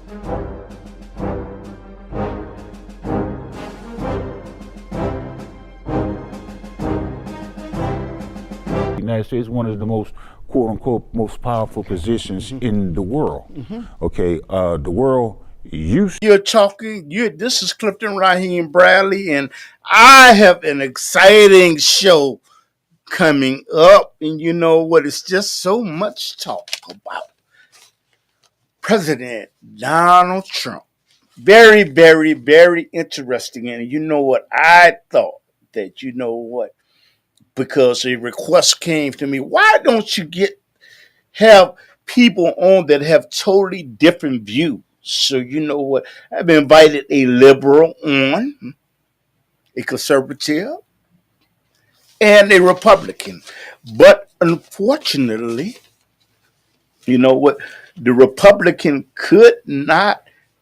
The United States is one of the most, quote unquote, most powerful positions in the world. Okay, the world used. You're talking. This is Clifton Raheem Bradley, and I have an exciting show coming up. And you know what? It's just so much talk about President Donald Trump. Very, very, very interesting. And you know what? I thought that, you know what? Because a request came to me, why don't you have people on that have totally different views? So you know what? I've invited a liberal on, a conservative, and a Republican. But unfortunately, you know what? The Republican could not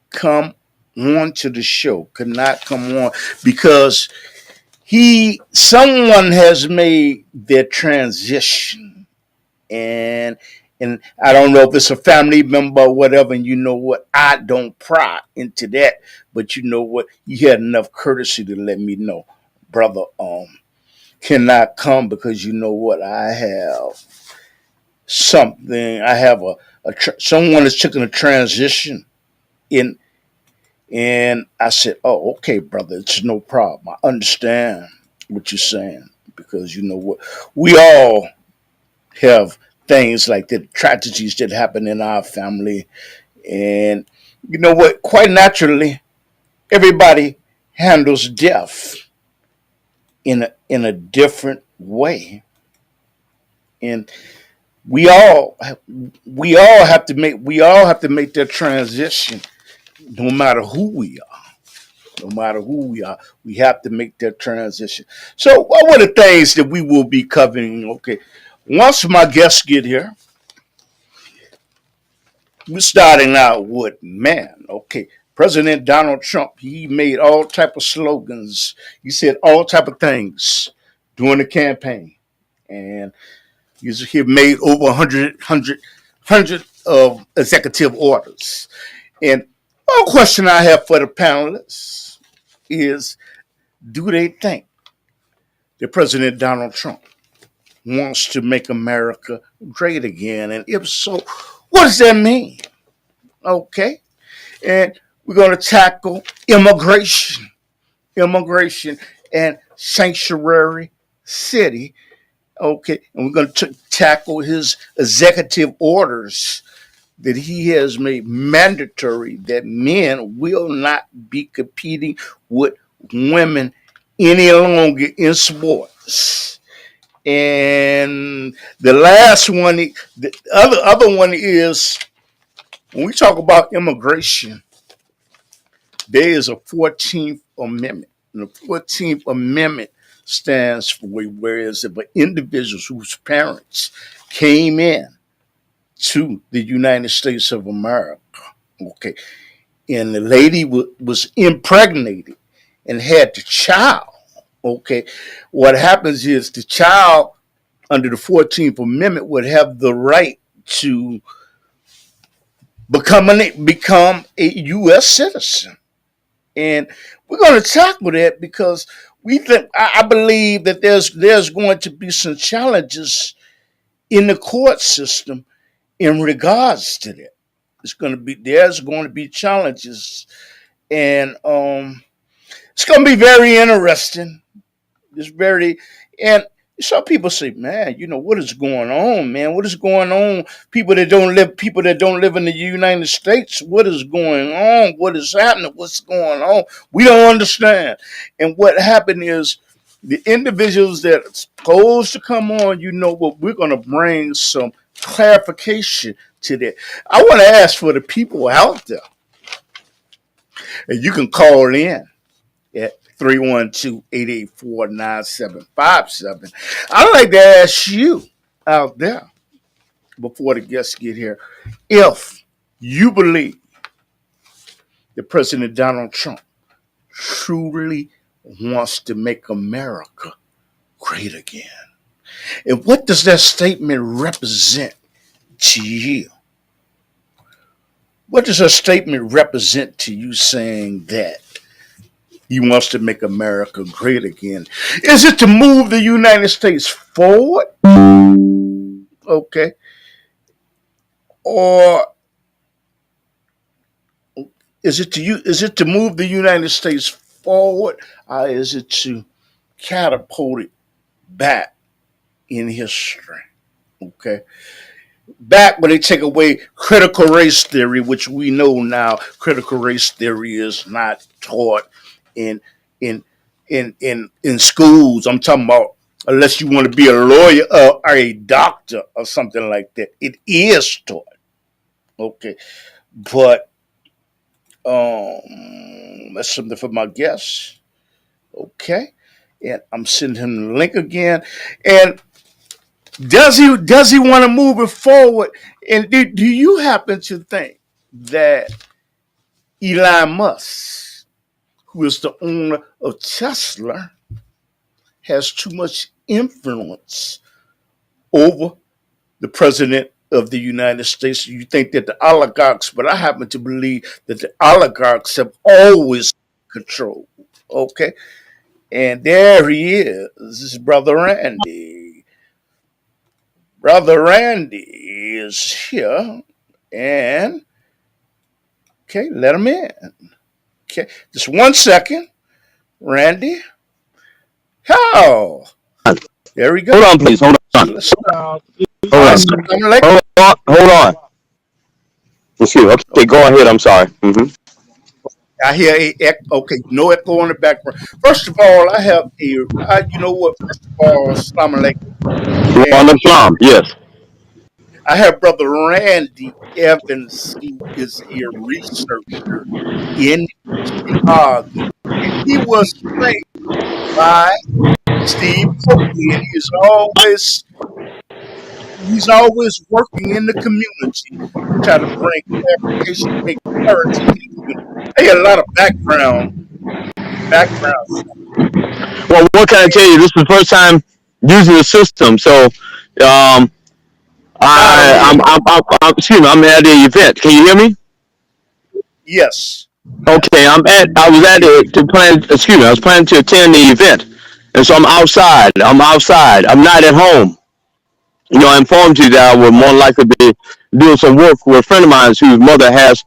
come on to the show, could not come on because someone has made their transition, and I don't know if it's a family member or whatever. And you know what? I don't pry into that, but you know what? You had enough courtesy to let me know, brother. Cannot come because you know what? I have something. I have someone that's taking a transition in, and I said, "Oh, okay, brother. It's no problem. I understand what you're saying because you know what? We all have things like the tragedies that happen in our family, and you know what? Quite naturally, everybody handles death in a different way, and we all have to make that transition, no matter who we are. No matter who we are, we have to make that transition. So, what were the things that we will be covering? Okay, once my guests get here, we're starting out with, man, okay, President Donald Trump. He made all type of slogans. He said all type of things during the campaign, and he made over 100 of executive orders. And one question I have for the panelists is, do they think that President Donald Trump wants to make America great again? And if so, what does that mean? Okay. And we're going to tackle immigration and sanctuary city. Okay. And we're going to tackle his executive orders that he has made mandatory that men will not be competing with women any longer in sports. And the last one, the other one is, when we talk about immigration, there is a 14th Amendment. And the 14th Amendment stands for, where is it, but individuals whose parents came in to the United States of America. Okay. And the lady was impregnated and had the child. Okay. What happens is the child, under the 14th Amendment, would have the right to become a U.S. citizen. And we're going to tackle that because I believe that there's going to be some challenges in the court system in regards to that. There's going to be challenges, and it's going to be very interesting. And some people say, man, you know, what is going on, man? What is going on? People that don't live in the United States, what is going on? What is happening? What's going on? We don't understand. And what happened is, the individuals that are supposed to come on, you know what, we're going to bring some clarification to that. I want to ask for the people out there, and you can call in at 312-884-9757. I'd like to ask you out there, before the guests get here, if you believe that President Donald Trump truly wants to make America great again. And what does that statement represent to you? what does her statement represent to you saying that he wants to make America great again? Is it to move the United States forward? Okay. Or is it to move the United States forward, or is it to catapult it back in history? Okay. Back when they take away critical race theory, which we know now critical race theory is not taught in in in schools. I'm talking about unless you want to be a lawyer or a doctor or something like that. It is taught. Okay. But that's something for my guests. Okay. And I'm sending him the link again. And does he want to move it forward? And do you happen to think that Elon Musk, who is the owner of Tesla, has too much influence over the president of the United States? You think that the oligarchs, but I happen to believe that the oligarchs have always controlled. Okay. And there he is. This is Brother Randy. Brother Randy is here. And, okay, let him in. Okay, just 1 second. Randy. How? There we go. Hold on, please. Hold on. Let's Hold on. Hold on. Excuse me. Okay, go ahead. I'm sorry. I hear a echo. Okay, no echo in the background. First of all, I have you know what? First of all, Assalamu alaikum. On the Islam, yes. I have Brother Randy Evans, who is a researcher in Chicago. And he was trained by Steve Coakley, and he's always working in the community to try to bring clarification, make clarity to the community. They had a lot of background. Well, what can I tell you? This is the first time using the system, so excuse me. I'm at the event. Can you hear me? Yes. Okay. I was planning to attend the event, and so I'm outside. I'm not at home. I informed you that I would more likely be doing some work with a friend of mine whose mother has,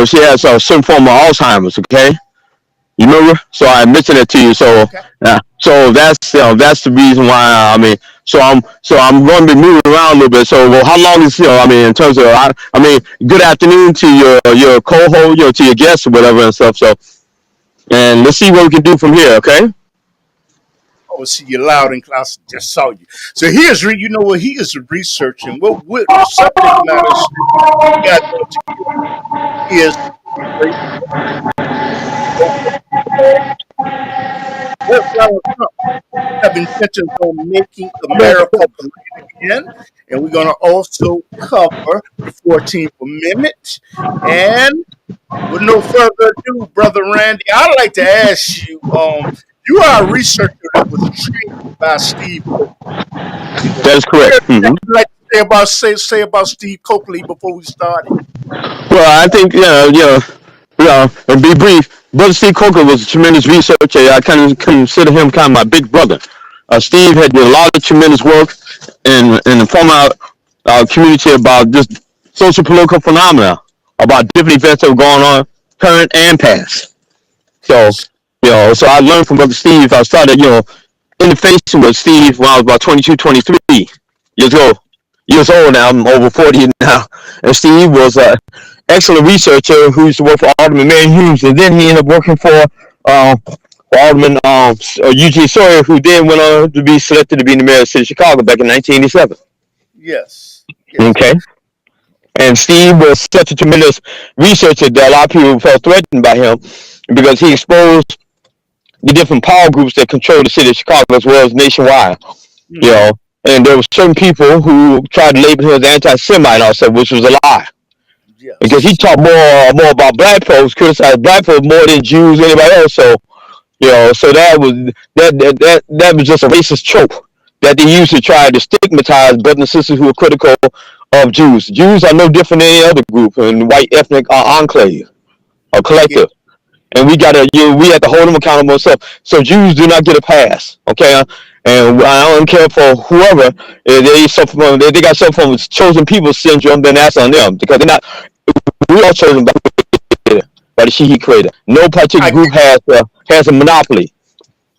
she has some form of Alzheimer's. Okay, you remember? So I mentioned it to you. So, Okay. so that's the reason why. I'm going to be moving around a little bit. So, well, how long is in terms of good afternoon to your co-host, to your guests or whatever and stuff. So, and let's see what we can do from here. Okay. Oh, see, you're loud and clear. I just saw you. So he is researching. What the subject matter we got is what Donald Trump have intentions on making America great again, and we're going to also cover the 14th Amendment. And with no further ado, Brother Randy, I'd like to ask you. You are a researcher that was trained by Steve Coakley. That is correct. What would you like to say about Steve Coakley before we started? Well, I think and be brief. Brother Steve Coker was a tremendous researcher. I kind of consider him kind of my big brother. Steve had done a lot of tremendous work in informing our community about just social political phenomena, about different events that were going on, current and past. So, so I learned from Brother Steve. I started, interfacing with Steve when I was about 22, 23 years old now. I'm over 40 now. And Steve was an excellent researcher who used to work for Alderman Marion Hughes. And then he ended up working for Alderman Eugene Sawyer, who then went on to be selected to be the mayor of the city of Chicago back in 1987. Yes. Okay. And Steve was such a tremendous researcher that a lot of people felt threatened by him because he exposed the different power groups that control the city of Chicago as well as nationwide. And there were certain people who tried to label him as anti-Semite also, which was a lie. Yes. Because he talked more about black folks, criticized black folks more than Jews, anybody else. So, so that was just a racist trope that they used to try to stigmatize brothers and sisters who were critical of Jews. Jews are no different than any other group in white ethnic enclave or I get collective. And we have to hold them accountable. So Jews do not get a pass, okay? And I don't care for whoever they suffer from. They got some from chosen people syndrome. Then that's on them because they're not. We all chosen by the she he created. No particular I group has a monopoly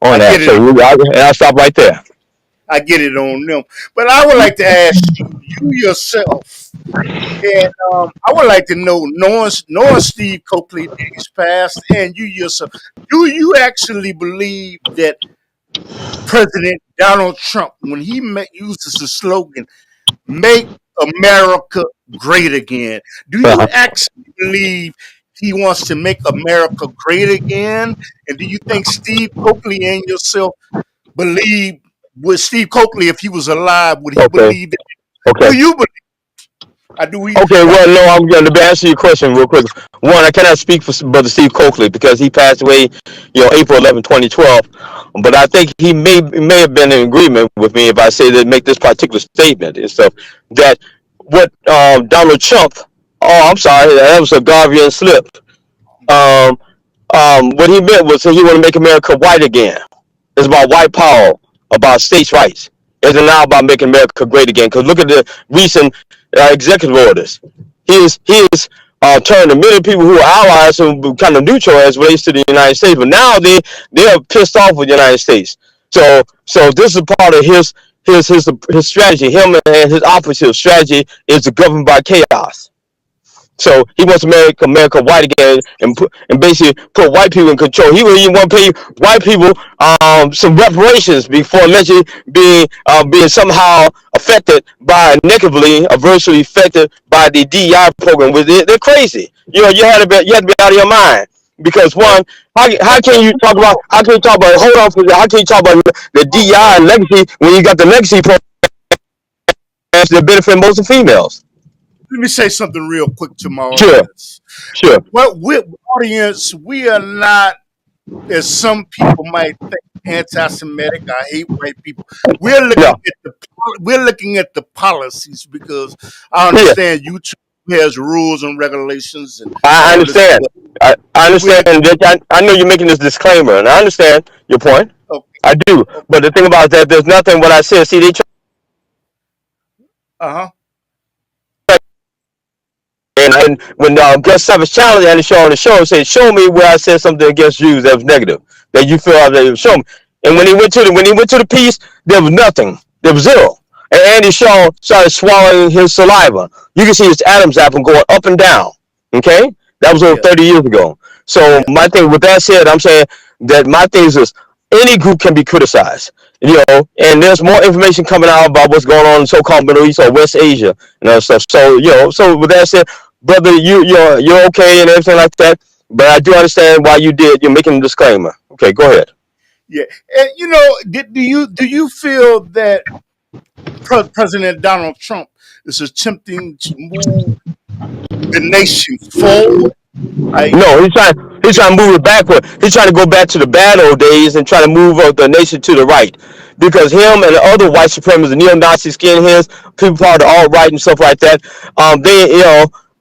on I that. get it. I'll stop right there. I get it on them. But I would like to ask you yourself, and I would like to know, knowing Steve Coakley days past, and you yourself, do you actually believe that President Donald Trump, when he uses the slogan "Make America Great Again," do you Uh-huh. actually believe he wants to make America great again? And do you think Steve Coakley and yourself believe, would Steve Coakley, if he was alive, would he Okay. believe it? Okay. Do you believe? Do we? Okay, well, no, I'm going to answer your question real quick. One, I cannot speak for Brother Steve Coakley because he passed away, April 11, 2012. But I think he may have been in agreement with me if I say that make this particular statement and stuff that what Donald Trump. Oh, I'm sorry, that was a Garvian slip. Um, what he meant was that he want to make America white again. It's about white power, about states' rights. It's now about making America great again. Because look at the recent executive orders. He is turned to many people who are allies and kind of neutral as relates to the United States. But now they are pissed off with the United States. So this is part of his strategy. Him and his opposite strategy is to govern by chaos. So he wants to make America white again and basically put white people in control. He would even want to pay white people some reparations before allegedly being somehow affected by negatively, adversely affected by the DEI program. They're crazy. You had to be out of your mind. Because one, how can you talk about hold on for how can you talk about the DEI and legacy when you got the legacy programs that benefit most of females? Let me say something real quick to my Sure, audience. sure. Well, audience, we are not, as some people might think, anti-Semitic. I hate white people. We're Yeah, looking at the policies because I yeah. understand YouTube has rules and regulations and I all this. understand. But I we're understand that. I know you're making this disclaimer, and I understand your point. okay. I do. Okay. But the thing about that, there's nothing what I said. See, they try Uh huh. and when Gus Savage challenged and show on the show said, "Show me where I said something against Jews that was negative that you feel that show me." And when he went to the piece, there was nothing. There was zero. And Andy Shaw started swallowing his saliva. You can see his Adam's apple going up and down. Okay, that was over Yeah. 30 years ago. So Yeah. my thing, with that said, I'm saying that my thing is this: any group can be criticized. And there's more information coming out about what's going on in so-called Middle East or West Asia and other stuff. So so with that said, brother, you're okay and everything like that. But I do understand why you're making a disclaimer. Okay, go ahead. Yeah. And do you feel that President Donald Trump is attempting to move the nation forward? Like, No, he's trying to move it backward. He's trying to go back to the bad old days and try to move the nation to the right. Because him and the other white supremacists, the neo-Nazi skinheads, people part of the alt-right and stuff like that,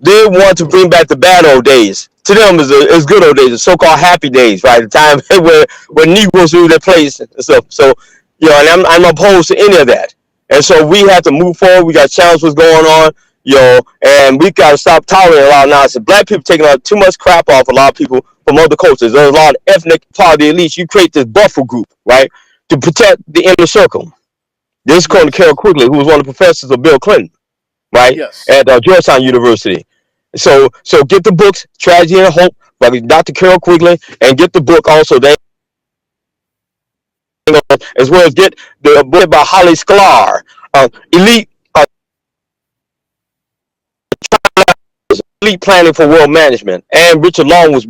they want to bring back the bad old days. To them is good old days, the so-called happy days, right? The time where Negroes ruled their place and stuff. So, and I'm opposed to any of that. And so we have to move forward. We got to challenge what's going on, and we got to stop tolerating a lot of nonsense. Black people taking out too much crap off a lot of people from other cultures. There's a lot of ethnic part of the elites. You create this buffer group, right, to protect the inner circle. This is according to yes. Carol Quigley, who was one of the professors of Bill Clinton, right, Yes. at Georgetown University. So get the books, Tragedy and Hope, by Dr. Carol Quigley, and get the book also, as well as get the book by Holly Sklar, Elite Elite Planning for World Management, and Richard Longworth's.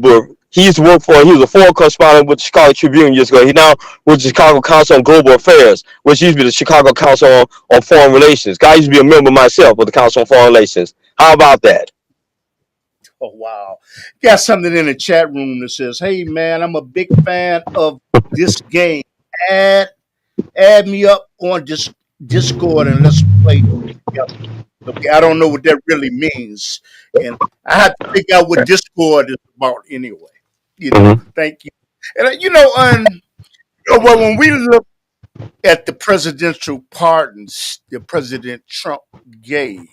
He was a foreign correspondent with the Chicago Tribune years ago. He now with the Chicago Council on Global Affairs, which used to be the Chicago Council on Foreign Relations. I used to be a member myself of the Council on Foreign Relations. How about that? Oh wow. Got something in the chat room that says, "Hey man, I'm a big fan of this game. Add add me up on Discord and let's play together." Okay, I don't know what that really means, and I have to figure out what discord is about anyway. Hmm. Thank you. And well, when we look at the presidential pardons that President Trump gave,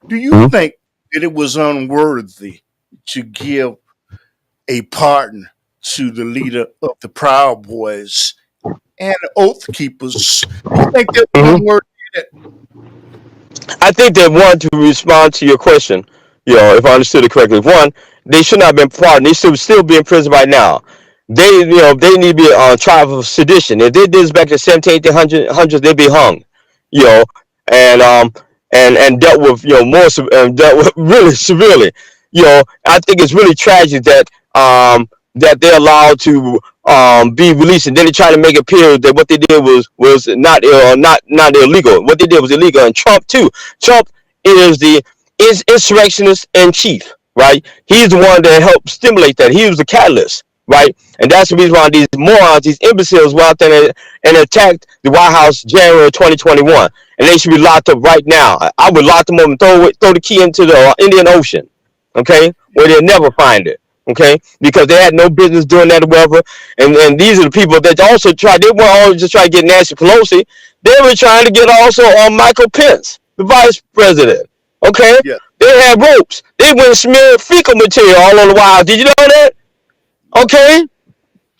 do you Hmm. think that it was unworthy to give a pardon to the leader of the Proud Boys and the Oath Keepers? Do you think that was Hmm. unworthy? I think that one, to respond to your question, if I understood it correctly, one, they should not have been pardoned. They should still be in prison right now. They need to be on trial for sedition. If they did this back in 1700s, they'd be hung. You know, and dealt with dealt with really severely. I think it's really tragic that they're allowed to be released, and then they try to make it appear that what they did was not illegal. What they did was illegal, and Trump too. Trump is insurrectionist in chief, right? He's the one that helped stimulate that. He was the catalyst, right? And that's the reason why these morons, these imbeciles, went out there and attacked the White House January 2021, and they should be locked up right now. I would lock them up and throw the key into the Indian Ocean, okay, where they'll never find it. Okay, because they had no business doing that or whatever. And these are the people that also tried. They weren't all just trying to get Nancy Pelosi. They were trying to get also on Michael Pence, the vice president. Okay, Yeah, they had ropes. They went and smeared fecal material all over the While. Did you know that? yeah, Okay,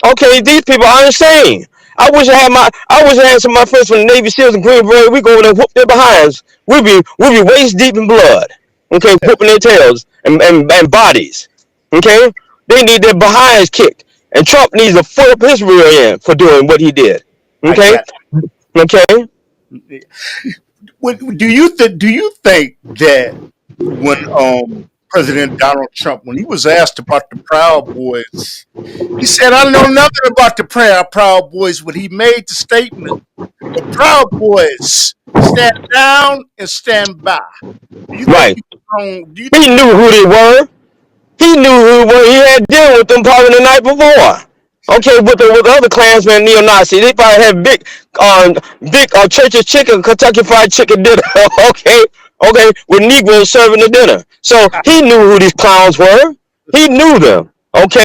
okay, these people are insane. I wish I had some of my friends from the Navy SEALs and Green Beret. We go over there and whoop their behinds. We be waist deep in blood. Okay, whooping their tails and bodies. Okay, they need their behinds kicked, and Trump needs to foot up his rear end for doing what he did. I Okay, got okay. it. Do you think that when President Donald Trump, when he was asked about the Proud Boys, he said, "I know nothing about the Proud Boys." When he made the statement, "The Proud Boys stand down and stand by." Do you think Right. he was wrong? Do you He think he knew who they were. He knew who were. He had dinner with them probably the night before. Okay, with the other Klansmen, neo-Nazi, they probably had big church's chicken, Kentucky Fried Chicken dinner. Okay, okay, with Negroes serving the dinner. So he knew who these clowns were. He knew them. Okay,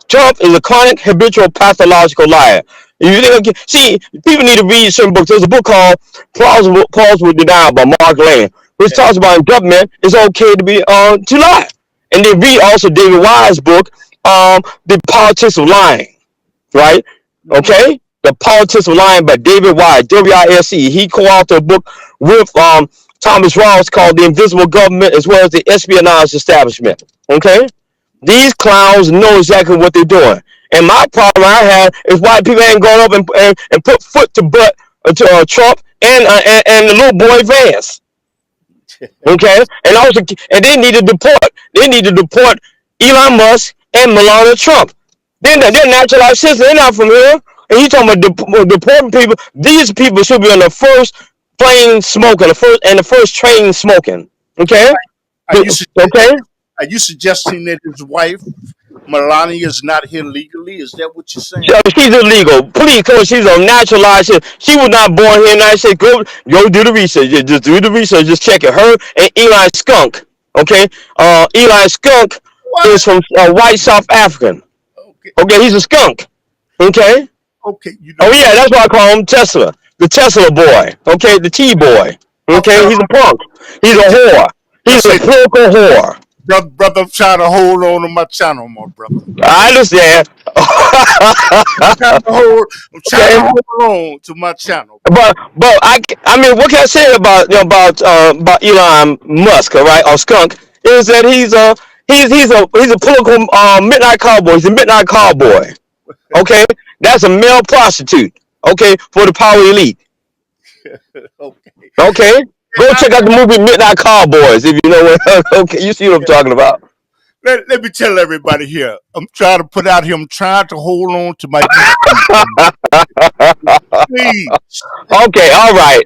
Trump is a chronic, habitual, pathological liar. You think, okay, see, people need to read certain books. There's a book called Plausible Denial by Mark Lane, which yeah, talks about in government it's okay to be to lie. And then read also David Wise's book, The Politics of Lying, right? mhm, Okay? The Politics of Lying by David Wise, W-I-S-E. He co-authored a book with Thomas Ross called The Invisible Government as well as the Espionage Establishment. Okay? These clowns know exactly what they're doing. And my problem I have is why people ain't going up and put foot to butt to Trump and the little boy Vance. Okay, and also, and they need to deport. They need to deport Elon Musk and Melania Trump. They're naturalized citizens. They're not from here. And you talking about deporting people? These people should be on the first plane smoking, the first train smoking. Okay, are you okay. are you suggesting that his wife Melania is not here legally? Is that what you're saying? She's illegal. Please, because she's a naturalized. She was not born here in the United States. Go do the research. Just do the research. Just check it. Her and Eli Skunk. Okay. Eli Skunk What? is from white South African. Okay, Okay, he's a skunk. Okay. okay, Oh yeah, that's why I call him Tesla. The Tesla boy. Okay, the T boy. Okay, okay. he's a punk. He's a Let's say, whore. let's He's a say, political whore. brother, I'm trying to hold on to my channel, my brother. I understand. I'm trying to Okay. hold on to my channel, brother. But I mean, what can I say about about Elon Musk, all right, or Skunk, is that he's a political midnight cowboy. He's a midnight cowboy. Okay, that's a male prostitute. Okay, for the power elite. Okay. Okay, go I, check out the movie Midnight Cowboys if you know what. Okay, you see what I'm talking about. let me tell everybody here. I'm trying to put out here. I'm trying to hold on to my please. Okay, all right,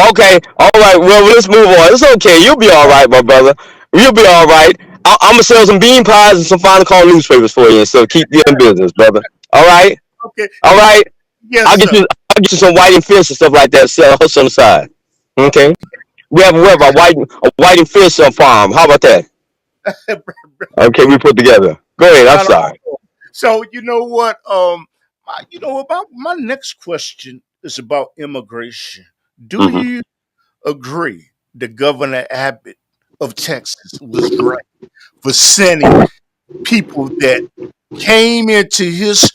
okay, all right. Well, let's move on. It's okay. You'll be all right, my brother. You'll be all right. I'm gonna sell some bean pies and some final call newspapers for you, so keep you in business, brother. All right, Okay. all right. Yes, sir. I'll get you some white and fish and stuff like that. Sell on the side. Uh, Okay. We have a white and fish farm. How about that? Okay, we put together. Go ahead. I'm Right sorry. on. So you know what? About my next question is about immigration. Do Hmm. you agree that Governor Abbott of Texas was right for sending people that came into his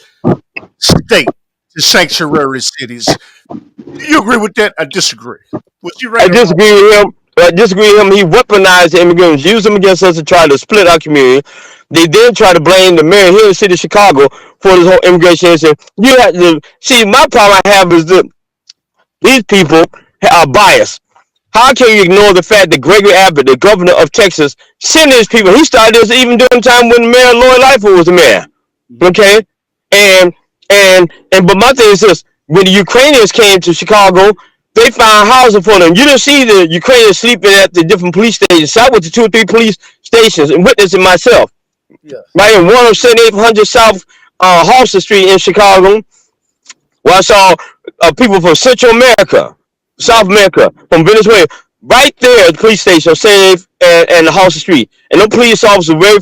state to sanctuary cities? Do you agree with that? I disagree. Was he I right or wrong? disagree with him. I disagree with him. He weaponized the immigrants, used them against us to try to split our community. They then try to blame the mayor here in the city of Chicago for this whole immigration issue. You have to see. My problem I have is that these people are biased. How can you ignore the fact that Gregory Abbott, the governor of Texas, sent his people? He started this even during the time when Mayor Lloyd Lightfoot was the mayor. Okay, and but my thing is this: when the Ukrainians came to Chicago, they found housing for them. You didn't see the Ukrainians sleeping at the different police stations. So I went to 2 or 3 police stations and witnessed it myself. Yes. Right in 17800 South Halsted Street in Chicago, where I saw people from Central America, South America, from Venezuela, right there at the police station, safe and the Halsted Street. And the police officers were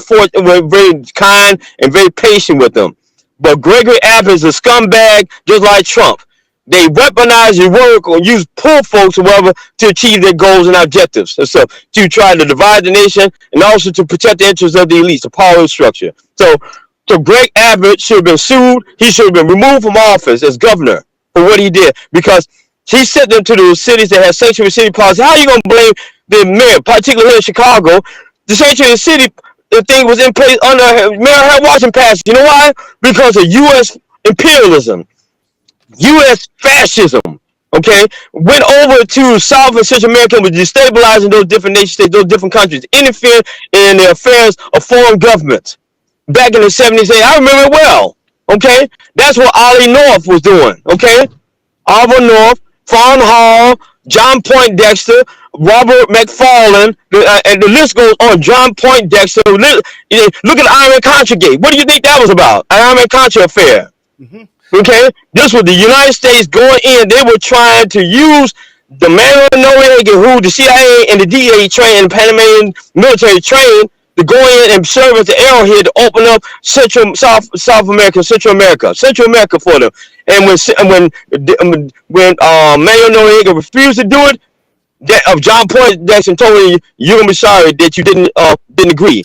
very kind and very patient with them. But Gregory Abbott is a scumbag, just like Trump. They weaponize your work or use poor folks or whatever to achieve their goals and objectives. And so to try to divide the nation and also to protect the interests of the elites, the power structure. So Greg Abbott should have been sued. He should have been removed from office as governor for what he did because he sent them to the cities that had sanctuary city policy. How are you going to blame the mayor, particularly here in Chicago? The sanctuary city the thing was in place under Mayor Harold Washington passed. You know why? Because of U.S. imperialism. U.S. fascism, okay, went over to South and Central America and was destabilizing those different nation states, those different countries, interfering in the affairs of foreign governments. Back in the 70s, I remember it well, okay? That's what Ollie North was doing, okay? Oliver North, Fawn Hall, John Poindexter, Robert McFarland, and the list goes on. John Poindexter, look at the Iron Contra Gate. What do you think that was about? An Iron Contra affair. Hmm. Okay, this was the United States going in. They were trying to use the Manuel Noriega, who the CIA and the DA trained, Panamanian military trained, to go in and serve as the arrowhead to open up South America, Central America for them. And when Manuel Noriega refused to do it, John Poindexter told him, "You're gonna be sorry that you didn't agree,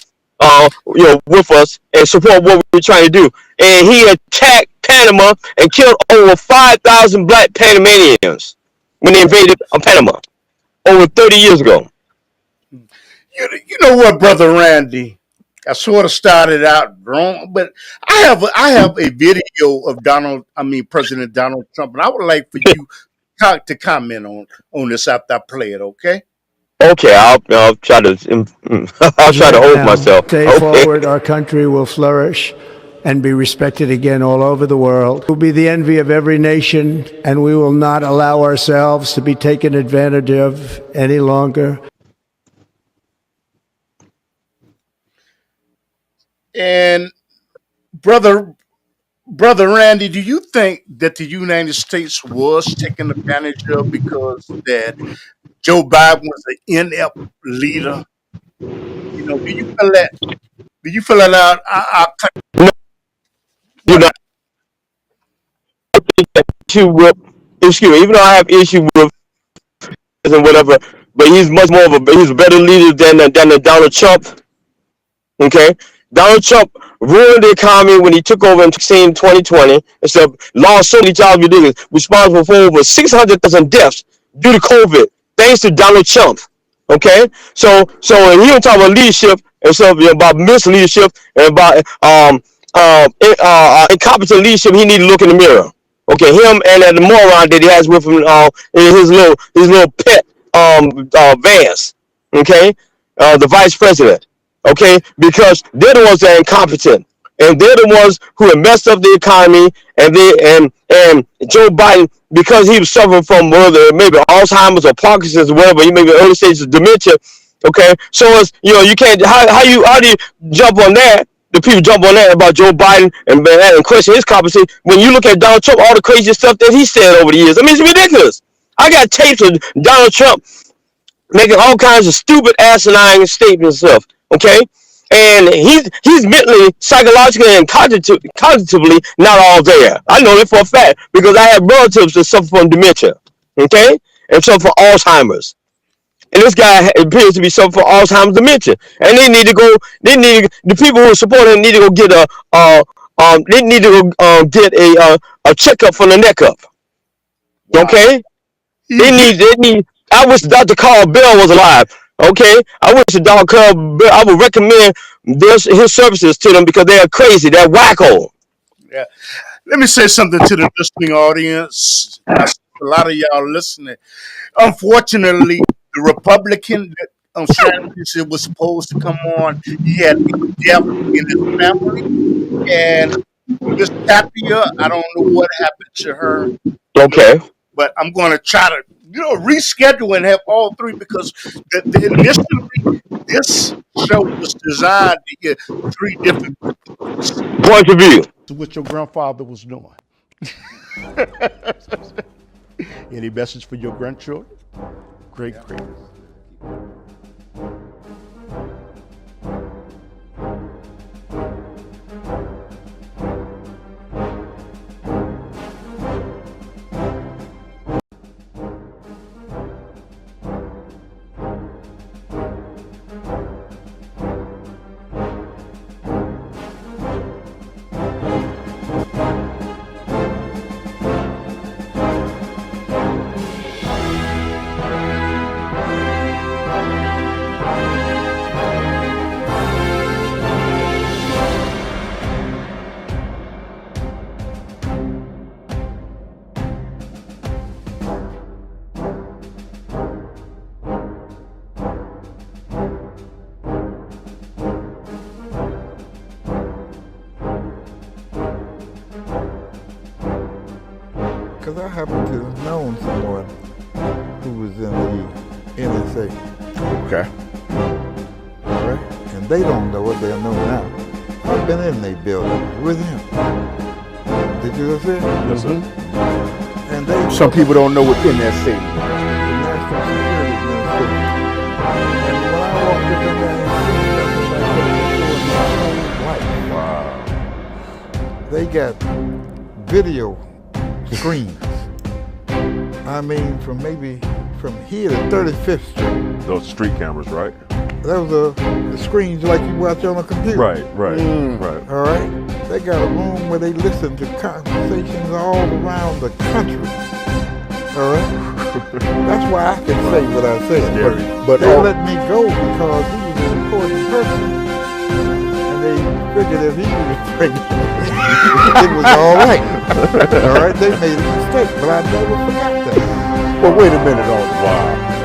with us and support what we're trying to do." And he attacked Panama and killed over 5,000 black Panamanians when they invaded Panama over 30 years ago. You know what, Brother Randy? I sort of started out wrong, but I have a video of President Donald Trump, and I would like for you to comment on this after I play it. Okay? Okay, I'll try to I'll try to Right hold now, myself. day Okay. forward, our country will flourish and be respected again all over the world. We'll be the envy of every nation, and we will not allow ourselves to be taken advantage of any longer. And brother Randy, do you think that the United States was taken advantage of because that Joe Biden was an inept leader? Do you feel that? Do you feel that our country? No, you What? know, issue with excuse me, even though I have issue with and whatever, but he's much more of he's a better leader than Donald Trump. Okay, Donald Trump ruined the economy when he took over in 2020. And so lost so many jobs, ridiculous, responsible for over 600,000 deaths due to COVID, thanks to Donald Trump. Okay, so and he don't talk about leadership and stuff, about misleadership and about incompetent leadership. He need to look in the mirror. Okay, him and the moron that he has with him in his little pet Vance. Okay, the vice president. Okay, because they're the ones that are incompetent, and they're the ones who have messed up the economy. And Joe Biden, because he was suffering from whether maybe Alzheimer's or Parkinson's or whatever, he may be early stages of dementia. Okay, so it's you can't how do you jump on that? The people jump on that about Joe Biden and question his competency when you look at Donald Trump, all the crazy stuff that he said over the years. I mean, it's ridiculous. I got tapes of Donald Trump making all kinds of stupid, asinine statements and stuff. Okay, and he's mentally, psychologically, and cognitively not all there. I know that for a fact because I have relatives that suffer from dementia. Okay, and suffer from Alzheimer's. And this guy appears to be suffering from Alzheimer's dementia, and they need to go. The people who support him need to go get they need to go get a checkup from the neck up. Wow. Okay, they need. I wish Dr. Carl Bell was alive. Okay, I wish Dr. Carl Bell. I would recommend his services to them because they are crazy. They're wacko. Yeah. Let me say something to the listening audience. I see a lot of y'all listening. Unfortunately, the Republican that Scranton was supposed to come on, he had death in his family. And Miss Tapia, I don't know what happened to her. Okay. But I'm going to try to, reschedule and have all three because initially this show was designed to get three different points of view. What your grandfather was doing. Any message for your grandchildren? Great. Because I happen to have known someone who was in the NSA. Okay. All right? And they don't know what they'll know now. I've been in their building with him. Did you see it? Yes, sir. And they... Some people don't know what NSA The National Security Administration. And when I walked up in there and seen that, that's what I could have been doing my whole life. Wow. They got video screens. I mean, from here to 35th Street. Those street cameras, right? Those are the screens like you watch on a computer. Right. All right. They got a room where they listen to conversations all around the country. All right. That's why I can say what I said. But they let me go because he was an important person. And they figured if he was pregnant, it was all right. All right, they made a mistake, but I never forgot that. Well, wait a minute on wow.